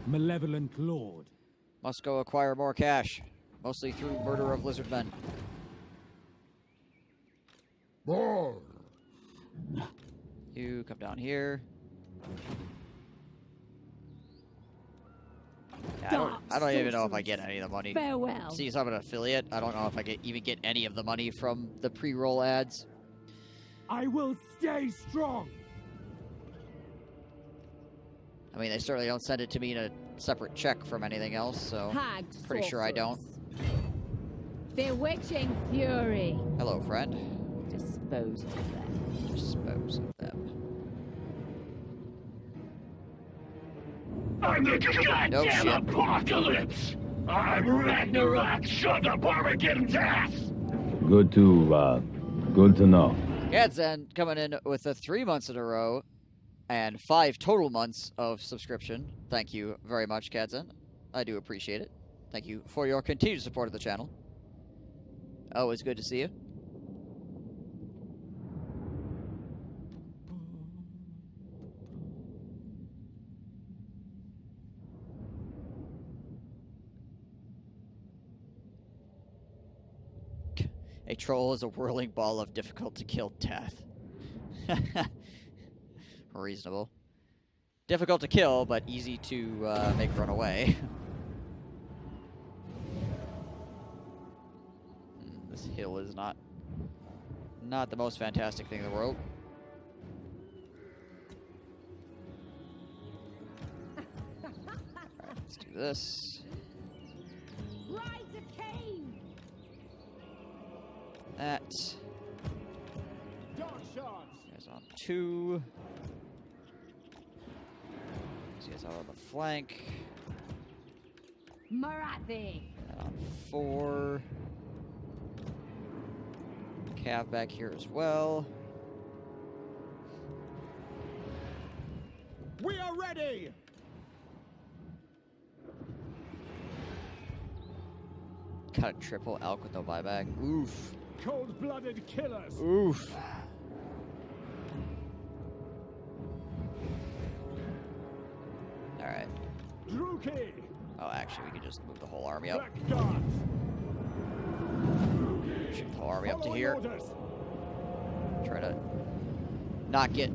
Malevolent Lord. Must go acquire more cash. Mostly through murder of lizard men. More! You come down here. Yeah, I don't even know if I get any of the money. Farewell. See, so I'm an affiliate. I don't know if I even get any of the money from the pre-roll ads. I will stay strong. I mean, they certainly don't send it to me in a separate check from anything else, so Hagged pretty sure I don't. sorceress. Bewitching fury. Hello, friend. Dispose of them. Dispose of them. I'm the goddamn No shit. apocalypse! I'm Ragnarok, shut the Armageddon's ass! Good to know. Gadzen coming in with 3 months in a row and 5 total months of subscription. Thank you very much, Gadzen. I do appreciate it. Thank you for your continued support of the channel. Always good to see you. A troll is a whirling ball of difficult to kill death. Reasonable. Difficult to kill, but easy to make run away. This hill is not the most fantastic thing in the world. Alright, let's do this. Ride the cane. That. Dark shards. Guys on 2. These guys out on the flank. Marathi. That on 4. Cav back here as well. We are ready. Got a triple elk with no buyback. Oof. Cold-blooded killers. Oof. Alright. Druki. Oh, actually, we could just move the whole army up. Black guards. Shoot the whole army up to Following here. orders. Try to not get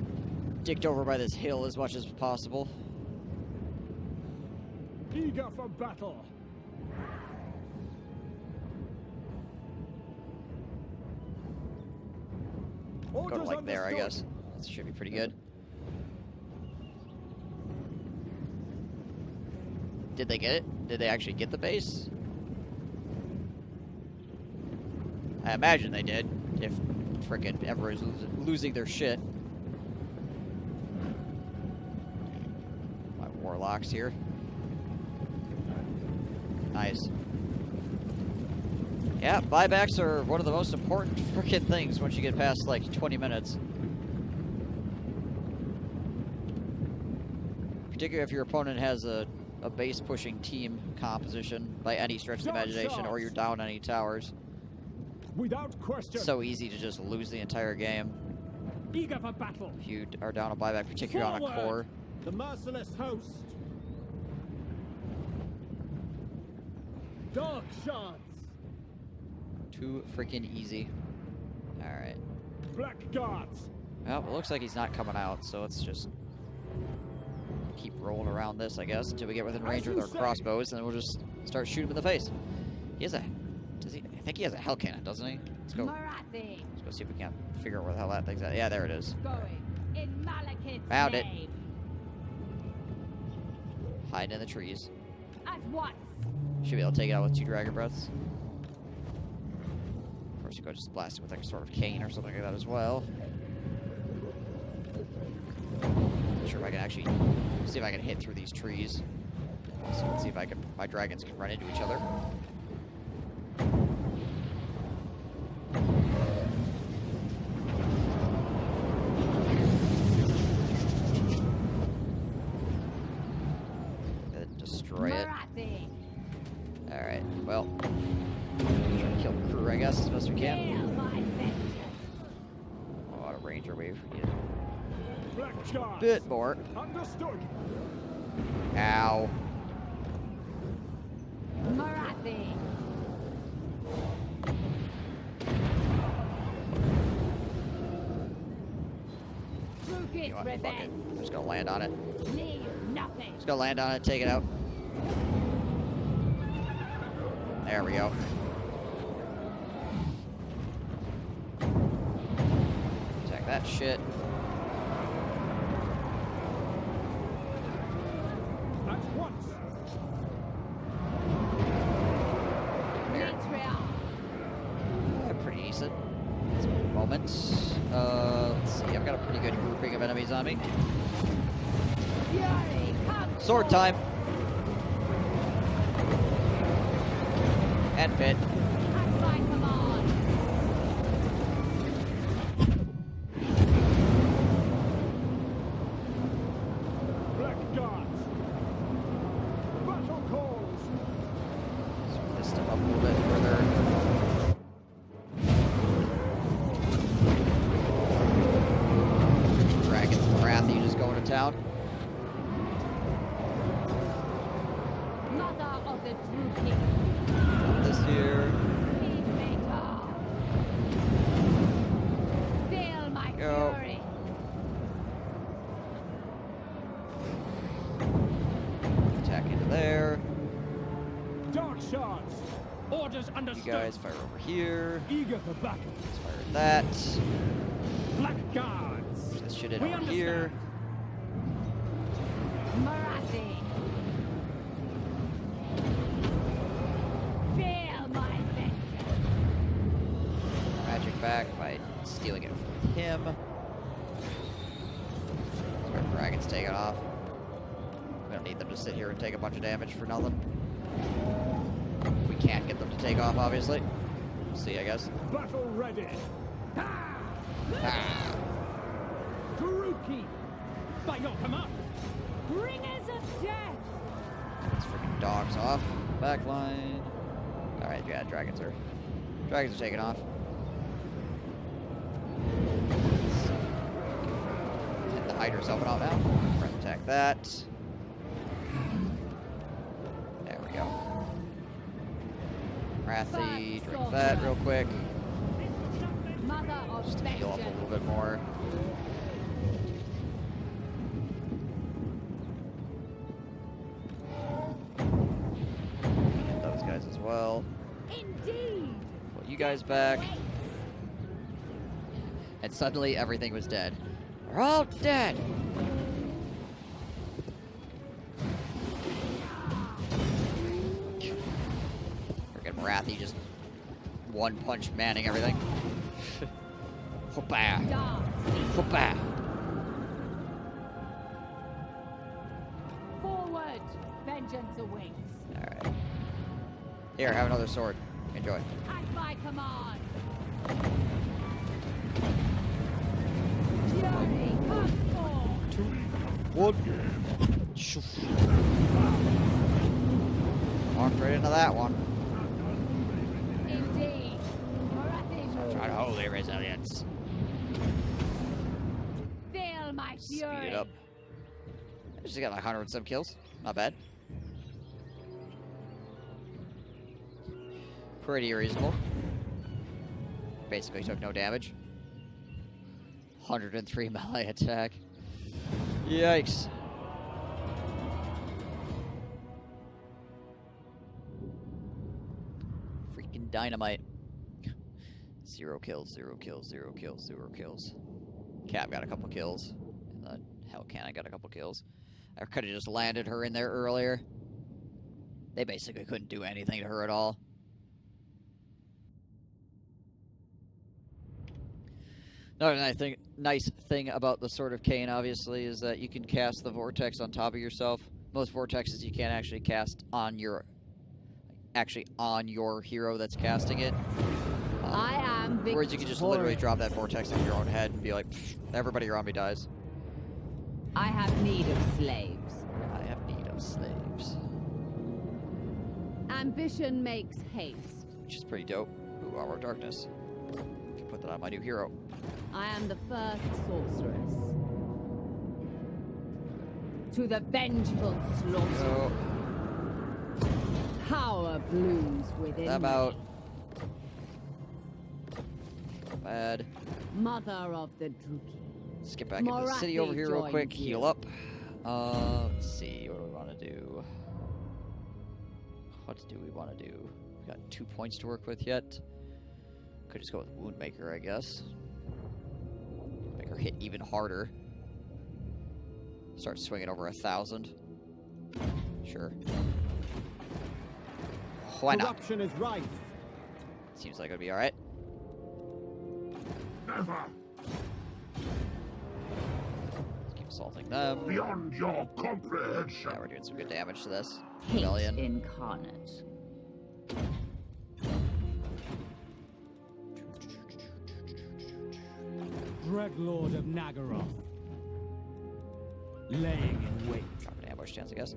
dicked over by this hill as much as possible. Eager for battle. Go to Orders like there, I understood. guess. This should be pretty good. Did they get it? Did they actually get the base? I imagine they did, if frickin' everyone's losing their shit. My warlocks here. Nice. Yeah, buybacks are one of the most important frickin' things once you get past like 20 minutes. Particularly if your opponent has a a base pushing team composition by any stretch of the Dark imagination, or shots. you're down any towers. Without question. It's so easy to just lose the entire game Eager for battle. if you are down a buyback, particularly on a Forward. core. The merciless host. Dark shards. Too freaking easy. Alright. Black guards. Well, it looks like he's not coming out, so let's just keep rolling around this, I guess, until we get within range with our crossbows, and then we'll just start shooting him in the face. He has a... Does he? I think he has a hell cannon, doesn't he? Let's go. Marathi, Let's go see if we can't figure out where the hell that thing's at. Yeah, there it is. going in Malekith's Found it. name. Hiding in the trees. At once. Should be able to take it out with 2 dragon breaths. Of course, you could just blast it with like a sort of cane or something like that as well. Not sure if I can actually see if I can hit through these trees. So let's see if I can. My dragons can run into each other. And destroy it. Marathi, Alright, well. Try to kill the crew, I guess, as best we can. feel my vengeance. Oh, out of range are we? Black guards. Bit more. Understood. Ow. Marathi, Drukid's You know what? Fuck it. revenge. I'm just gonna land on it. Leave nothing. Just gonna land on it, take it out. There we go. Attack that shit. At once. There. Matriarch. Pretty decent. Moment. Let's see. I've got a pretty good grouping of enemies on me. Fury, come Sword forth. time. And pit. At my command. Black guards. Battle calls. Switch this stuff up a little bit further. Dragons and Wrath, you just going to town? Mother of the Drukid. This here. Peacemaker. Feel my Go. fury. Attack into there. Dark shards. Orders You understood. guys fire over here. Eager for battle. Let's fire at that. Black guards. Push this shit in We over understand. here. Marathi. Feel my vengeance. Magic back by stealing it from him. So our dragons take it off. We don't need them to sit here and take a bunch of damage for nothing. We can't get them to take off, obviously. We'll see, I guess. Battle ready. Ha! Ah. Kuruki. By your command. Bringers of death. These freaking dogs off. Backline. Alright, yeah, dragons are taking off. Hit the Hydra's helping out now. Front attack that. There we go. Wrathy, drink that real quick. Mother of Just to heal up a little vengeance. bit more. Get those guys as well. Indeed. Put you guys back. And suddenly everything was dead. They're all dead! Freaking Wrathy just one punch manning everything. Hoppa! Dark. Hoppa! Forward. Vengeance awaits. Alright. Here, have another sword. Enjoy. At my command. Fury, come forth. One. Shoof. Walked right into that one. Indeed. Try to holy resilience. Feel my Speed fury. it up. I just got like 100 and some kills. Not bad. Pretty reasonable. Basically took no damage. 103 melee attack. Yikes. Freaking dynamite. 0 kills, 0 kills, 0 kills, 0 kills. Cap got a couple kills. And the Hell Cannon got a couple kills. I could have just landed her in there earlier. They basically couldn't do anything to her at all. Another nice thing about the Sword of Cain, obviously, is that you can cast the Vortex on top of yourself. Most Vortexes you can't actually cast on your hero that's casting it. I am victorious. Whereas you can just literally drop that Vortex on your own head and be like, everybody around me dies. I have need of slaves. I have need of slaves. Ambition makes haste. Which is pretty dope. Ooh, Hour of Darkness. Can put that on my new hero. I am the first sorceress. To the vengeful slaughter. So, Power blooms within I'm me. out. Bad. Mother of the Druki. Let's get back into the city over here real joins quick. you. Heal up. Let's see. What do we want to do? What do we want to do? We got 2 points to work with yet. Could just go with Woundmaker, I guess. Make her hit even harder. Start swinging over 1,000. Sure. Why not? Corruption is rife. Seems like it would be alright. Never Keep assaulting them. beyond your comprehension. Yeah, we're doing some good damage to this. Hate Rebellion. incarnate. Dreadlord of Nagaroth. Laying in wait. Drop an ambush chance, I guess.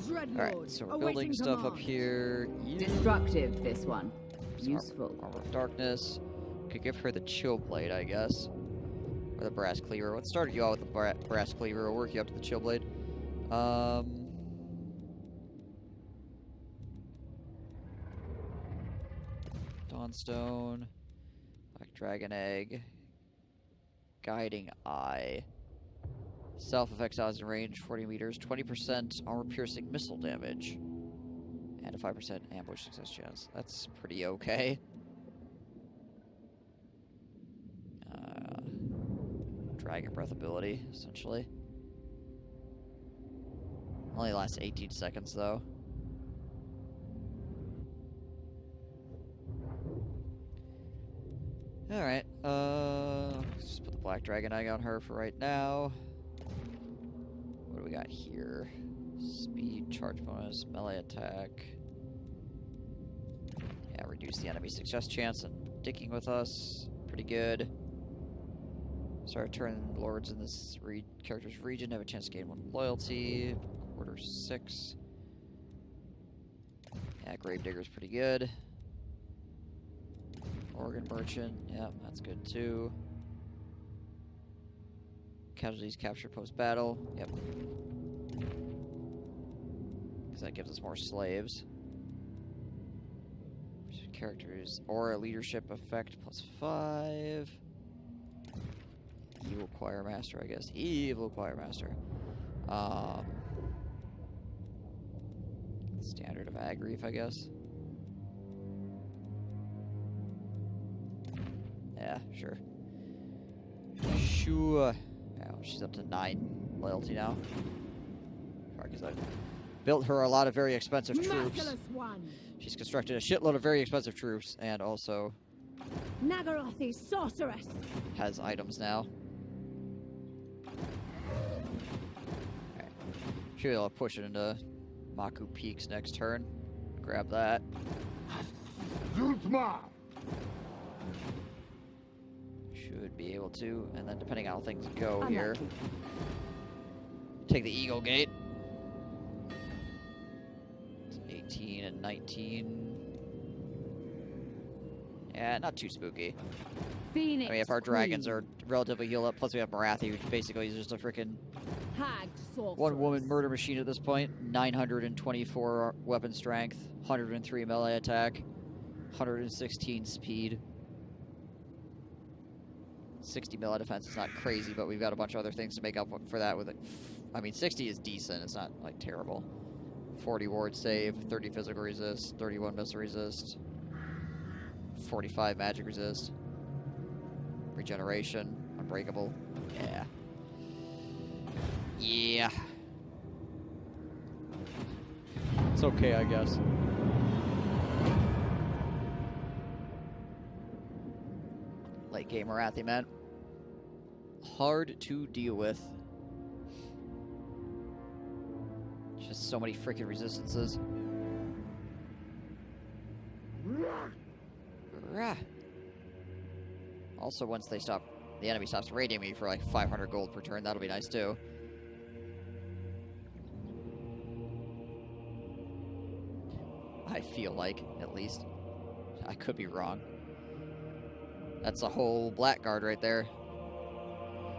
Dreadlord. Alright, so we're building stuff up here. Destructive, this one. Some Useful. Armor of Darkness. Could give her the Chill Blade, I guess. Or the Brass Cleaver. Let's start you out with the Brass Cleaver. We'll work you up to the Chill Blade. Dawnstone. Black Dragon Egg. Guiding Eye. Self-effect size and range 40 meters. 20% armor-piercing missile damage. And a 5% ambush success chance. That's pretty okay. Dragon Breath ability, essentially. Only lasts 18 seconds, though. Alright, let's just put the Black Dragon Egg on her for right now. What do we got here? Speed, charge bonus, melee attack. Yeah, reduce the enemy success chance and dicking with us. Pretty good. Start turning lords in this character's region have a chance to gain 1 loyalty. Quarter 6. Yeah, Gravedigger's pretty good. Organ Merchant, yeah, that's good too. Casualties captured post-battle, yep. Because that gives us more slaves. Characters, Aura Leadership Effect +5. Evil Choir Master, I guess. Evil Choir Master. Standard of Agrief, I guess. Yeah, sure. Sure. Yeah, she's up to 9 loyalty now. Because I built her a lot of very expensive troops. One. She's constructed a shitload of very expensive troops, and also Nagarothi sorceress. has items now. Alright. Should be able to push it into Maku Peaks next turn. Grab that. Zultma! Should be able to, and then depending on how things go here, take the Eagle Gate. It's 18 and 18. Yeah, not too spooky. Phoenix I mean, if our dragons Queen. are relatively healed up, plus we have Marathi, which basically is just a freaking Hagged sorceress. one-woman murder machine at this point. 924 weapon strength, 103 melee attack, 116 speed. 60 melee defense is not crazy, but we've got a bunch of other things to make up for that with it. I mean, 60 is decent. It's not, like, terrible. 40 ward save, 30 physical resist, 31 missile resist, 45 magic resist, regeneration, unbreakable. Yeah. Yeah. It's okay, I guess. Late game Marathi, man. Hard to deal with. Just so many freaking resistances. Rah. Also, once the enemy stops raiding me for like 500 gold per turn, that'll be nice too. I feel like, at least. I could be wrong. That's a whole Blackguard right there.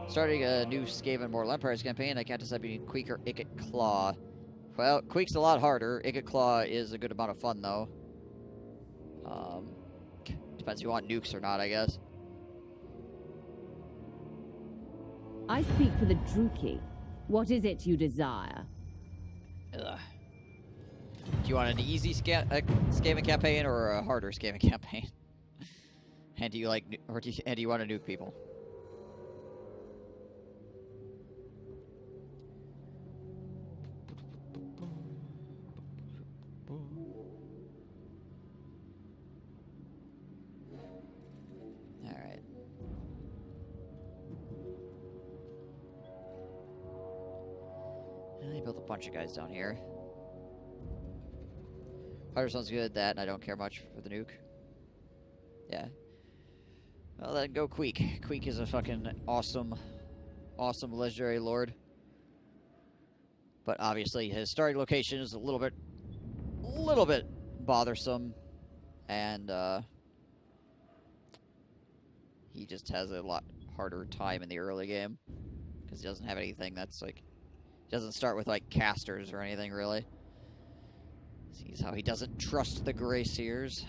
Starting a new Skaven Mortal Empires campaign, I can't decide between Queek or Icket Claw. Well, Queek's a lot harder. Icket Claw is a good amount of fun, though. Depends if you want nukes or not, I guess. I speak for the Druki. What is it you desire? Ugh. Do you want an easy scamming campaign or a harder scamming campaign? And do you like, and do you want to nuke people? All right. They built a bunch of guys down here. Fighter sounds good, that, and I don't care much for the nuke. Yeah. Well, then go Queek. Queek is a fucking awesome legendary lord. But obviously his starting location is a little bit bothersome, and he just has a lot harder time in the early game because he doesn't have anything that's like, he doesn't start with like casters or anything really. Sees how he doesn't trust the Grey Seers.